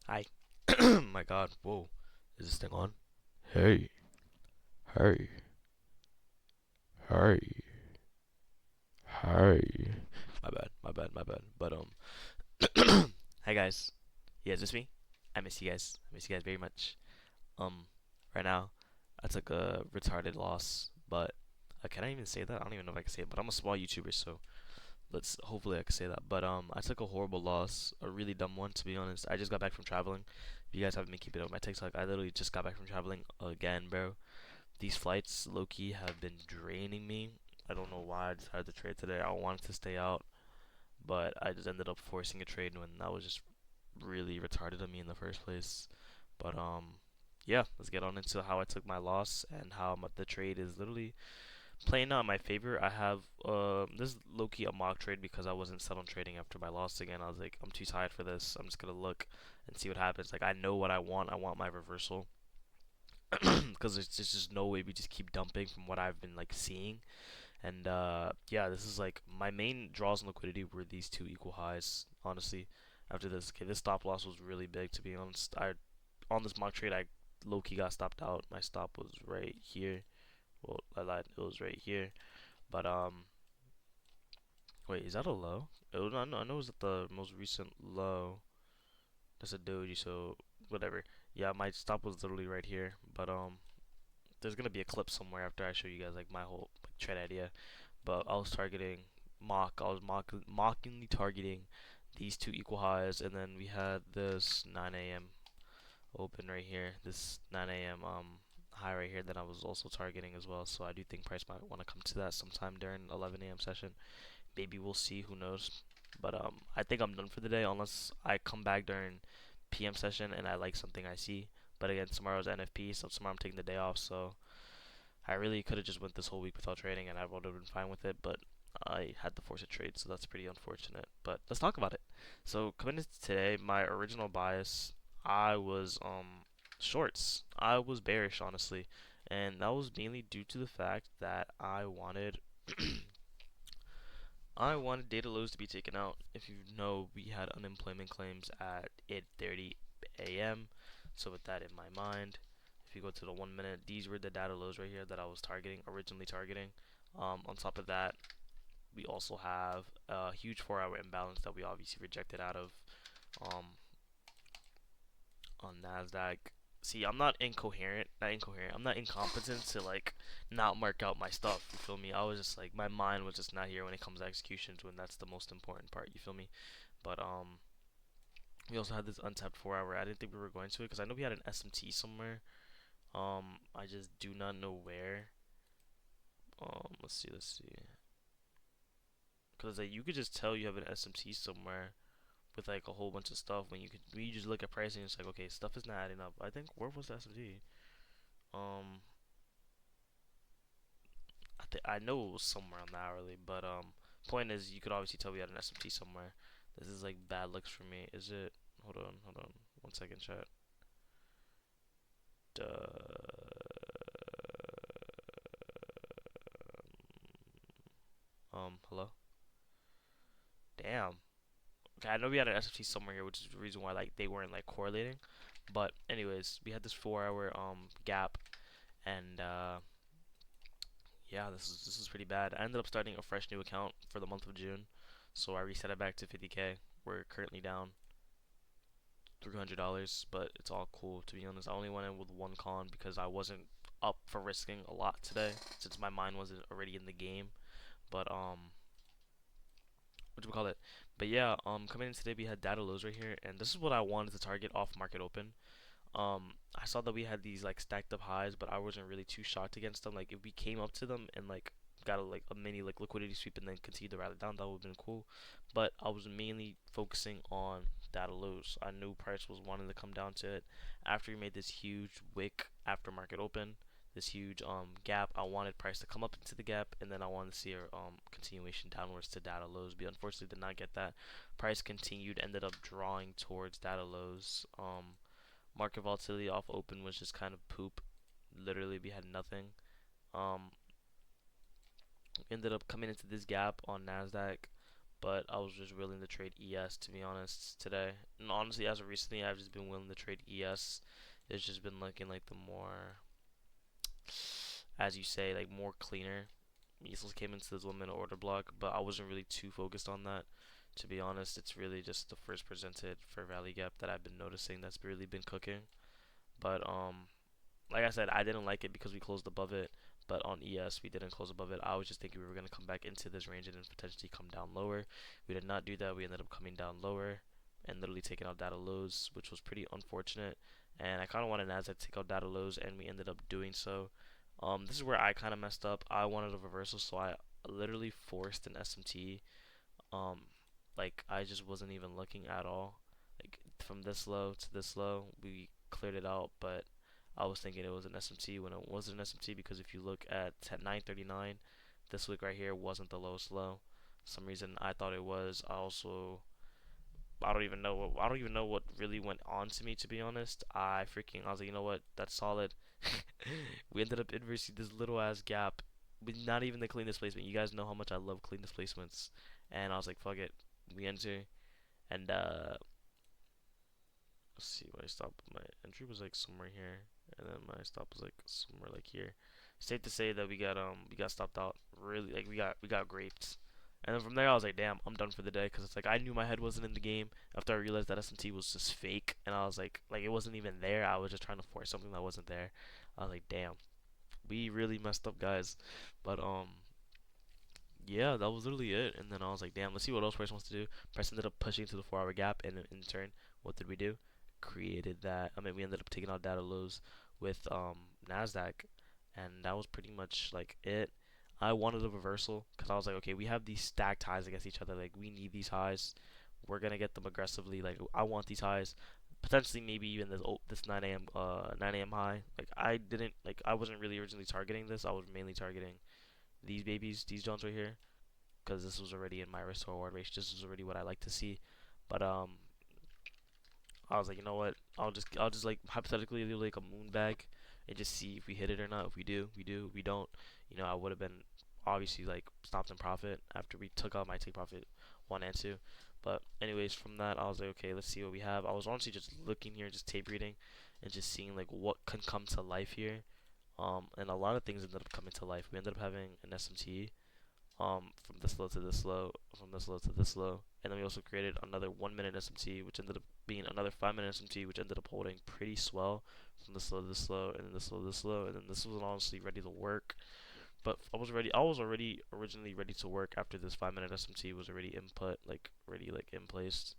Hi. My God. Whoa. Is this thing on? Hey. Hey. Hey. Hey. My bad. My bad. My bad. Hi guys. Yeah, is this me? I miss you guys. I miss you guys very much. Um, right now, I took a retarded loss, but can I even say that? I don't even know if I can say it. But I'm a small YouTuber, so let's hopefully I can say that. But I took a horrible loss, a really dumb one to be honest. I just got back from traveling. If you guys haven't been keeping up with my TikTok, I literally just got back from traveling again, bro. These flights, low key, have been draining me. I don't know why I decided to trade today. I wanted to stay out, but I just ended up forcing a trade when that was just really retarded of me in the first place. But yeah, let's get on into how I took my loss and how the trade is literally playing out in my favor. I have this is low key a mock trade because I wasn't set on trading after my loss again. I was like, I'm too tired for this. I'm just gonna look and see what happens. Like I know what I want. I want my reversal because there's just no way we just keep dumping from what I've been like seeing. And yeah, this is like my main draws and liquidity were these two equal highs. Honestly, after this, okay, this stop loss was really big to be honest. I on this mock trade, I low key got stopped out. My stop was right here. Well, I lied. It was right here. But wait, is that a low? I know it was at the most recent low. That's a doji, so whatever. Yeah, my stop was literally right here. But there's gonna be a clip somewhere after I show you guys like my whole like, trade idea. But I was targeting I was mockingly targeting these two equal highs, and then we had this 9 a.m. open right here, this 9 a.m. high right here that I was also targeting as well. So I do think price might want to come to that sometime during 11 a.m. session. Maybe we'll see. Who knows? But I think I'm done for the day unless I come back during PM session and I like something I see. But again, tomorrow's NFP, so tomorrow I'm taking the day off. So I really could have just went this whole week without trading, and I would have been fine with it. But I had to force a trade, so that's pretty unfortunate. But let's talk about it. So coming into today, my original bias, I was shorts. I was bearish, honestly, and that was mainly due to the fact that I wanted data lows to be taken out. If you know, we had unemployment claims at 8:30 a.m. So with that in my mind, if you go to the 1 minute, these were the data lows right here that I was originally targeting. On top of that, we also have a huge 4-hour imbalance that we obviously rejected out of um, on Nasdaq. See, I'm not incoherent, not incoherent. I'm not incompetent to like not mark out my stuff. You feel me? I was just like my mind was just not here when it comes to executions when that's the most important part. You feel me? But we also had this untapped 4 hour. I didn't think we were going to it because I know we had an SMT somewhere. I just do not know where. Let's see. Because like you could just tell you have an SMT somewhere with like a whole bunch of stuff when you just look at pricing. It's like okay, stuff is not adding up. I think where was the SMT? Um, I know it was somewhere on the hourly, but point is you could obviously tell we had an SMT somewhere. This is like bad looks for me. Is it? Hold on, 1 second, chat. Hello. Damn. Okay, I know we had an SFT somewhere here, which is the reason why like they weren't like correlating. But anyways, we had this 4 hour gap, and yeah, this is pretty bad. I ended up starting a fresh new account for the month of June, so I reset it back to 50K. We're currently down $300, but it's all cool to be honest. I only went in with one con because I wasn't up for risking a lot today since my mind wasn't already in the game. But what do we call it? But yeah, coming in today we had data lows right here, and this is what I wanted to target off market open. I saw that we had these like stacked up highs, but I wasn't really too shocked against them. Like if we came up to them and like got a mini like liquidity sweep and then continued to rally down, that would have been cool. But I was mainly focusing on data lows. I knew price was wanting to come down to it after we made this huge wick after market open, this huge gap. I wanted price to come up into the gap, and then I wanted to see a continuation downwards to data lows. But unfortunately, did not get that. Price continued, ended up drawing towards data lows. Market volatility off open was just kind of poop. Literally, we had nothing. Um, ended up coming into this gap on Nasdaq, but I was just willing to trade ES to be honest today. And honestly, as of recently, I've just been willing to trade ES. It's just been looking like the more, as you say, like more cleaner. Measles came into this 1 minute order block, but I wasn't really too focused on that. To be honest, it's really just the first presented for Valley Gap that I've been noticing that's really been cooking. But like I said, I didn't like it because we closed above it. But on ES, we didn't close above it. I was just thinking we were going to come back into this range and then potentially come down lower. We did not do that. We ended up coming down lower and literally taking out data lows, which was pretty unfortunate. And I kind of wanted Nasdaq to take out data lows, and we ended up doing so. This is where I kind of messed up. I wanted a reversal, so I literally forced an SMT. Um, like I just wasn't even looking at all. Like from this low to this low, we cleared it out, but I was thinking it was an SMT when it wasn't an SMT because if you look at 939, this wick right here wasn't the lowest low. For some reason I thought it was. I don't even know what really went on to me to be honest. I was like, you know what? That's solid. We ended up inversing this little ass gap with not even the clean displacement. You guys know how much I love clean displacements. And I was like, fuck it. We enter and let's see what I stopped. My entry was like somewhere here, and then my stop was like somewhere like here. Safe to say that we got stopped out. Really, like we got graped. And then from there, I was like, damn, I'm done for the day. Cause it's like I knew my head wasn't in the game after I realized that S&T was just fake, and I was like it wasn't even there. I was just trying to force something that wasn't there. I was like, damn, we really messed up, guys. But yeah, that was literally it. And then I was like, damn, let's see what else Price wants to do. Price ended up pushing to the 4 hour gap, and in turn, what did we do? Created that. I mean, we ended up taking out data lows with Nasdaq, and that was pretty much like it. I wanted a reversal because I was like, okay, we have these stacked highs against each other. Like, we need these highs. We're gonna get them aggressively. Like, I want these highs. Potentially, maybe even this 9 a.m. high. Like, I wasn't really originally targeting this. I was mainly targeting these babies, these Jones right here, because this was already in my risk to reward ratio. This was already what I like to see. But I was like, you know what? I'll just like hypothetically do like a moon bag and just see if we hit it or not. If we do, we do. If we don't, you know, I would have been obviously like stopped in profit after we took out my take profit 1 and 2. But anyways, from that I was like, okay, let's see what we have. I was honestly just looking here, just tape reading, and just seeing like what can come to life here. And a lot of things ended up coming to life. We ended up having an SMT from this low to this low, from this low to this low, and then we also created another 1 minute SMT, which ended up being another 5 minute SMT, which ended up holding pretty swell from this low to this low, and then this low to this low, and then this was honestly ready to work. But I was already originally ready to work after this 5 minute SMT was already input, like already like in place.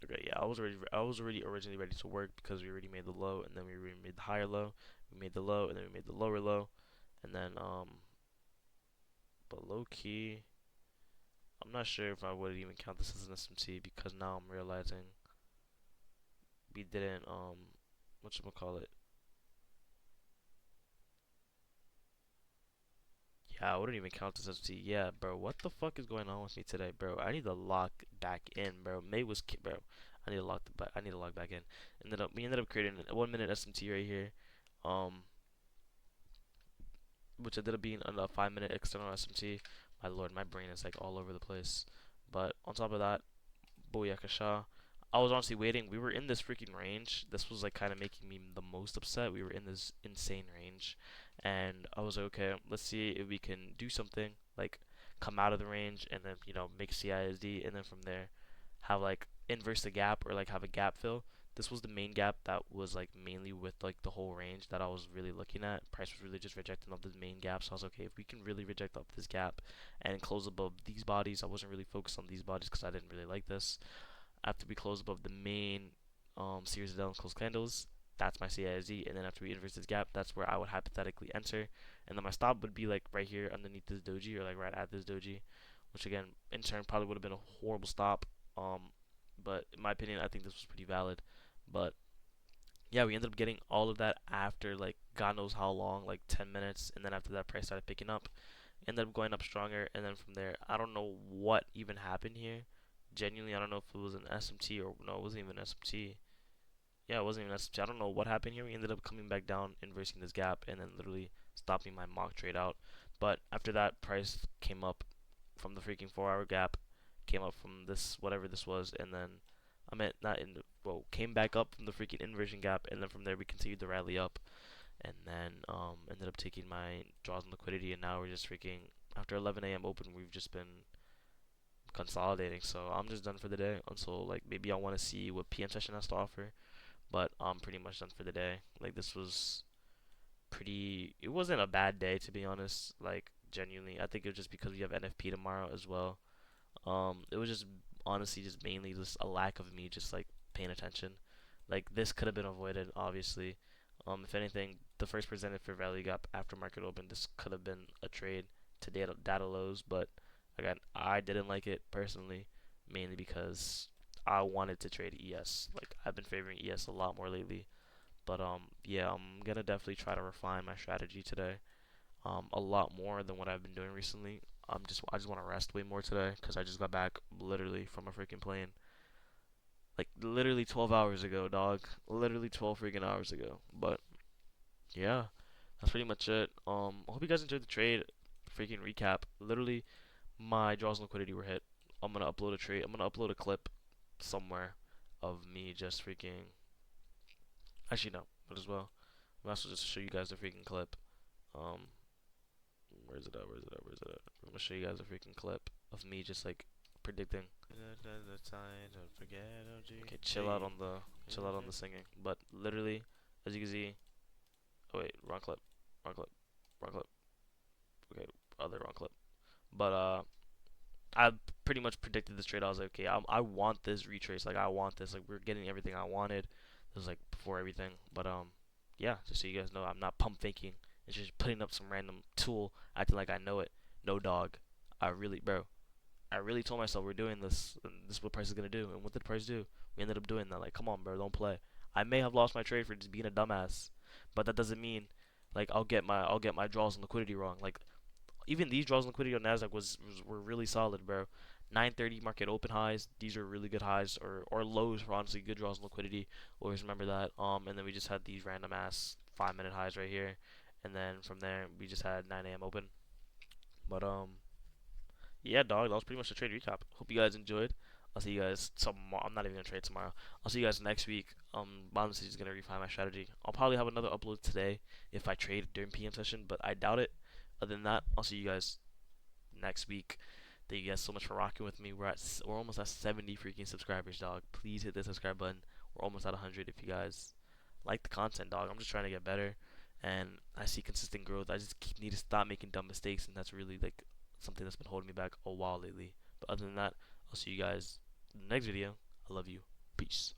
Okay, yeah, I was already originally ready to work because we already made the low, and then we already made the higher low, we made the low, and then we made the lower low, and then but low key, I'm not sure if I would even count this as an SMT because now I'm realizing we didn't whatchamacallit. Yeah, I wouldn't even count this as SMT. Yeah, bro, what the fuck is going on with me today, bro? I need to lock back in, bro. May was bro. I need to log back in. We ended up creating a 1 minute SMT right here. Um which ended up being a 5 minute external SMT. My lord, my brain is like all over the place. But on top of that, Booyakasha. I was honestly waiting. We were in this freaking range. This was like kind of making me the most upset. We were in this insane range, and I was like, okay, let's see if we can do something like come out of the range and then make CISD, and then from there have like inverse the gap or like have a gap fill. This was the main gap that was like mainly with like the whole range that I was really looking at. Price was really just rejecting up the main gap, so I was like, okay, if we can really reject up this gap and close above these bodies. I wasn't really focused on these bodies because I didn't really like this. After we close above the main series of down close candles, that's my CISD, and then after we inverse this gap, that's where I would hypothetically enter, and then my stop would be like right here underneath this doji or like right at this doji, which again in turn probably would have been a horrible stop. But in my opinion, I think this was pretty valid. But yeah, we ended up getting all of that after like God knows how long, like 10 minutes, and then after that, price started picking up, ended up going up stronger, and then from there, I don't know what even happened here. Genuinely, I don't know if it was an SMT or no, it wasn't even an SMT. Yeah, it wasn't even an SMT. I don't know what happened here. We ended up coming back down, inversing this gap, and then literally stopping my mock trade out. But after that, price came up from the freaking 4 hour gap, came up from this whatever this was, and then I meant not in the well came back up from the freaking inversion gap, and then from there we continued the rally up, and then ended up taking my draws and liquidity, and now we're just freaking after 11 a.m. open, we've just been consolidating. So I'm just done for the day until like maybe I want to see what PM session has to offer, but I'm pretty much done for the day. Like this was pretty. It wasn't a bad day to be honest. Like genuinely, I think it was just because we have NFP tomorrow as well. It was just honestly just mainly just a lack of me just like paying attention. Like this could have been avoided, obviously. If anything, the first presented for value gap after market open, this could have been a trade to data lows, but again, I didn't like it personally, mainly because I wanted to trade ES. Like I've been favoring ES a lot more lately, but yeah, I'm gonna definitely try to refine my strategy today. A lot more than what I've been doing recently. I just want to rest way more today because I just got back literally from a freaking plane, like literally 12 hours ago, dog. Literally 12 freaking hours ago. But yeah, that's pretty much it. I hope you guys enjoyed the trade. Freaking recap. Literally, my draws and liquidity were hit. I'm gonna upload a trade. I'm gonna upload a clip somewhere of me just freaking. Actually, no, but as well. I'm also just show you guys the freaking clip. Um, where's it at? Where's it at? Where's it at? I'm gonna show you guys a freaking clip of me just like predicting. Okay, chill out on the singing. But literally, as you can see, oh wait, wrong clip, wrong clip, wrong clip. Okay, other wrong clip. But I pretty much predicted this trade. I was like, okay, I want this retrace. Like I want this. Like we're getting everything I wanted. This was like before everything. But yeah, just so you guys know, I'm not pump faking. It's just putting up some random tool, acting like I know it. No dog. I really, bro. I really told myself we're doing this, and this is what price is gonna do. And what did price do? We ended up doing that. Like, come on, bro, don't play. I may have lost my trade for just being a dumbass, but that doesn't mean like I'll get my draws and liquidity wrong. Like even these draws and liquidity on Nasdaq were really solid, bro. 9:30 market open highs. These are really good highs or lows for honestly good draws and liquidity. Always remember that. And then we just had these random ass 5 minute highs right here, and then from there we just had 9 a.m. open. But yeah, dog, that was pretty much the trade recap. Hope you guys enjoyed. I'll see you guys tomorrow. I'm not even gonna trade tomorrow. I'll see you guys next week. Honestly, just gonna refine my strategy. I'll probably have another upload today if I trade during PM session, but I doubt it. Other than that, I'll see you guys next week. Thank you guys so much for rocking with me. We're almost at 70 freaking subscribers, dog. Please hit the subscribe button. We're almost at 100 if you guys like the content, dog. I'm just trying to get better, and I see consistent growth. I just need to stop making dumb mistakes, and that's really like something that's been holding me back a while lately. But other than that, I'll see you guys in the next video. I love you. Peace.